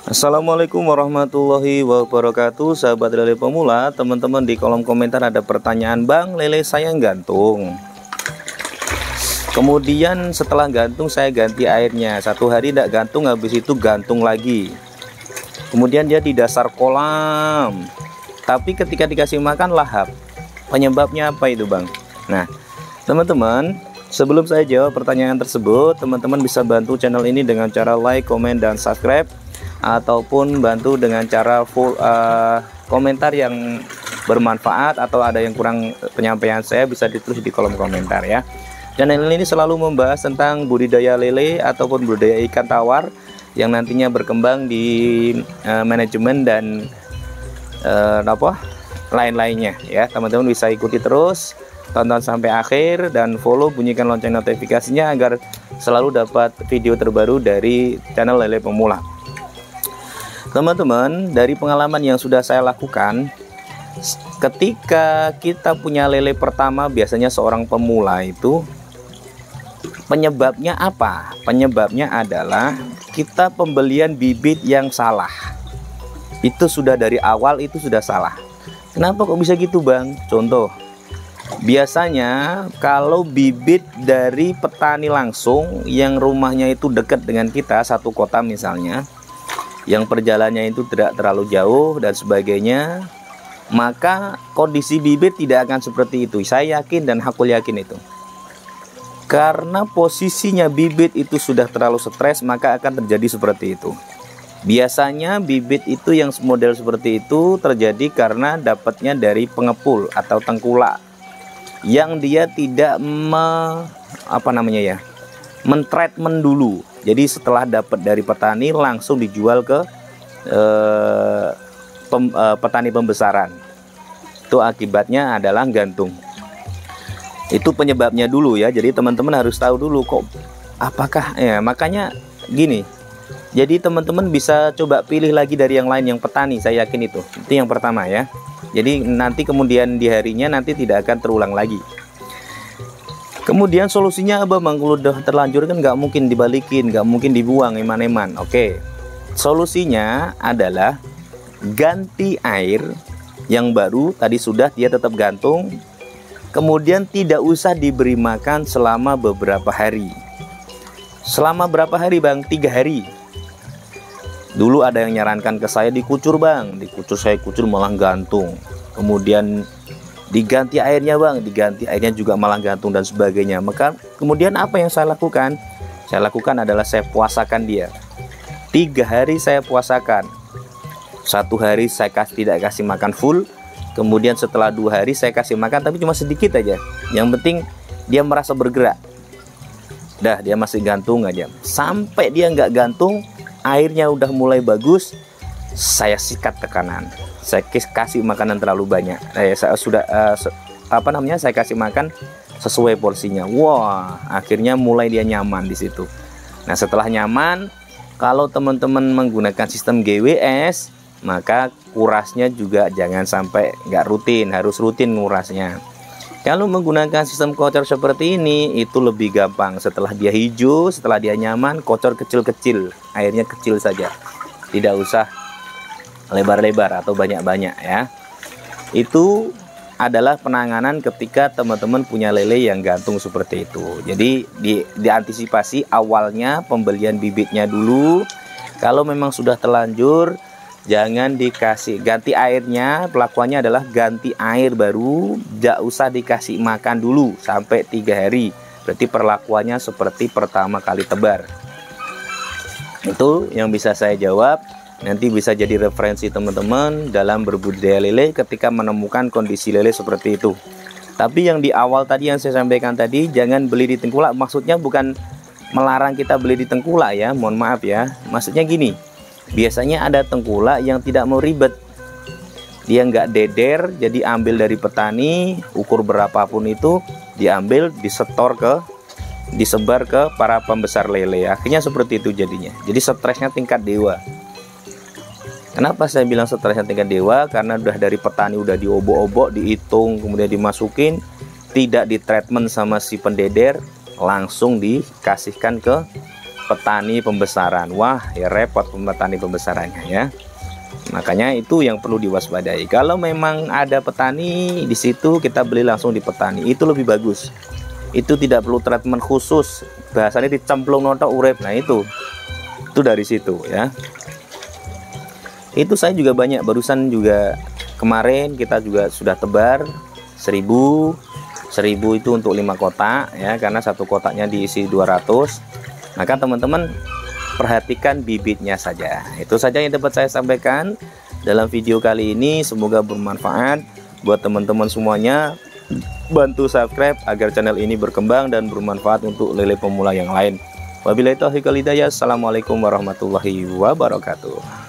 Assalamualaikum warahmatullahi wabarakatuh. Sahabat lele pemula, teman-teman di kolom komentar ada pertanyaan, Bang, lele saya gantung. Kemudian setelah gantung saya ganti airnya. Satu hari tidak gantung, habis itu gantung lagi. Kemudian dia di dasar kolam. Tapi ketika dikasih makan lahap. Penyebabnya apa itu, Bang? Nah, teman-teman, sebelum saya jawab pertanyaan tersebut, teman-teman bisa bantu channel ini dengan cara like, komen, dan subscribe, ataupun bantu dengan cara komentar yang bermanfaat, atau ada yang kurang penyampaian saya bisa ditulis di kolom komentar ya. Channel ini selalu membahas tentang budidaya lele ataupun budidaya ikan tawar yang nantinya berkembang di manajemen dan lain-lainnya ya. Teman-teman bisa ikuti terus, tonton sampai akhir, dan follow, bunyikan lonceng notifikasinya agar selalu dapat video terbaru dari channel lele pemula. Teman-teman, dari pengalaman yang sudah saya lakukan, ketika kita punya lele pertama, biasanya seorang pemula itu penyebabnya apa? Penyebabnya adalah kita pembelian bibit yang salah. Itu sudah dari awal itu sudah salah. Kenapa kok bisa gitu, Bang? Contoh, biasanya kalau bibit dari petani langsung yang rumahnya itu dekat dengan kita, satu kota misalnya, yang perjalanannya itu tidak terlalu jauh dan sebagainya, maka kondisi bibit tidak akan seperti itu. Saya yakin dan aku yakin itu. Karena posisinya bibit itu sudah terlalu stres, maka akan terjadi seperti itu. Biasanya bibit itu yang model seperti itu terjadi karena dapatnya dari pengepul atau tengkulak yang dia tidak mentreatment dulu. Jadi setelah dapat dari petani langsung dijual ke petani pembesaran. Itu akibatnya adalah gantung. Itu penyebabnya dulu ya. Jadi teman-teman harus tahu dulu kok apakah ya, makanya gini. Jadi teman-teman bisa coba pilih lagi dari yang lain yang petani, saya yakin itu. Itu yang pertama ya. Jadi nanti kemudian di harinya nanti tidak akan terulang lagi. Kemudian solusinya apa, Bang? Kalau udah terlanjur kan nggak mungkin dibalikin, nggak mungkin dibuang eman-eman. Oke, solusinya adalah ganti air yang baru. Tadi sudah, dia tetap gantung. Kemudian tidak usah diberi makan selama beberapa hari. Selama berapa hari, Bang? 3 hari. Dulu ada yang nyarankan ke saya dikucur, Bang. Dikucur, saya kucur malah gantung. Kemudian diganti airnya, Bang, diganti airnya juga malah gantung dan sebagainya. Maka kemudian apa yang saya lakukan? Saya lakukan adalah saya puasakan dia. 3 hari saya puasakan. 1 hari saya tidak kasih makan full. Kemudian setelah 2 hari saya kasih makan, tapi cuma sedikit aja. Yang penting dia merasa bergerak. Dah, dia masih gantung aja. Sampai dia nggak gantung, airnya udah mulai bagus, saya sikat ke kanan. Saya kasih makanan terlalu banyak. Saya sudah saya kasih makan sesuai porsinya. Wah, akhirnya mulai dia nyaman di situ. Nah, setelah nyaman, kalau teman-teman menggunakan sistem GWS, maka kurasnya juga jangan sampai nggak rutin, harus rutin ngurasnya. Kalau menggunakan sistem kocor seperti ini, itu lebih gampang. Setelah dia hijau, setelah dia nyaman, kocor kecil-kecil, airnya kecil saja, tidak usah lebar-lebar atau banyak-banyak ya. Itu adalah penanganan ketika teman-teman punya lele yang gantung seperti itu. Jadi diantisipasi awalnya pembelian bibitnya dulu. Kalau memang sudah terlanjur, jangan dikasih, ganti airnya. Pelakuannya adalah ganti air baru, tidak usah dikasih makan dulu sampai 3 hari. Berarti perlakuannya seperti pertama kali tebar. Itu yang bisa saya jawab. Nanti bisa jadi referensi teman-teman dalam berbudidaya lele ketika menemukan kondisi lele seperti itu. Tapi yang di awal tadi yang saya sampaikan tadi, jangan beli di tengkulak. Maksudnya bukan melarang kita beli di tengkulak ya, mohon maaf ya. Maksudnya gini, biasanya ada tengkulak yang tidak mau ribet. Dia nggak deder, jadi ambil dari petani, ukur berapapun itu, diambil, disebar ke para pembesar lele. Akhirnya seperti itu jadinya. Jadi stresnya tingkat dewa. Kenapa saya bilang stresnya tingkat dewa? Karena udah dari petani udah diobok-obok, dihitung, kemudian dimasukin, tidak ditreatment sama si pendeder, langsung dikasihkan ke petani pembesaran. Wah, ya repot petani pembesarannya ya. Makanya itu yang perlu diwaspadai. Kalau memang ada petani di situ, kita beli langsung di petani, itu lebih bagus. Itu tidak perlu treatment khusus, bahasanya dicemplung notok urep. Nah itu dari situ ya. Itu saya juga banyak, barusan juga kemarin kita juga sudah tebar 1000 itu untuk 5 kotak ya, karena satu kotaknya diisi 200. Maka teman-teman perhatikan bibitnya saja. Itu saja yang dapat saya sampaikan dalam video kali ini. Semoga bermanfaat buat teman-teman semuanya. Bantu subscribe agar channel ini berkembang dan bermanfaat untuk lele pemula yang lain. Wabillahi taufiq wal hidayah. Assalamualaikum warahmatullahi wabarakatuh.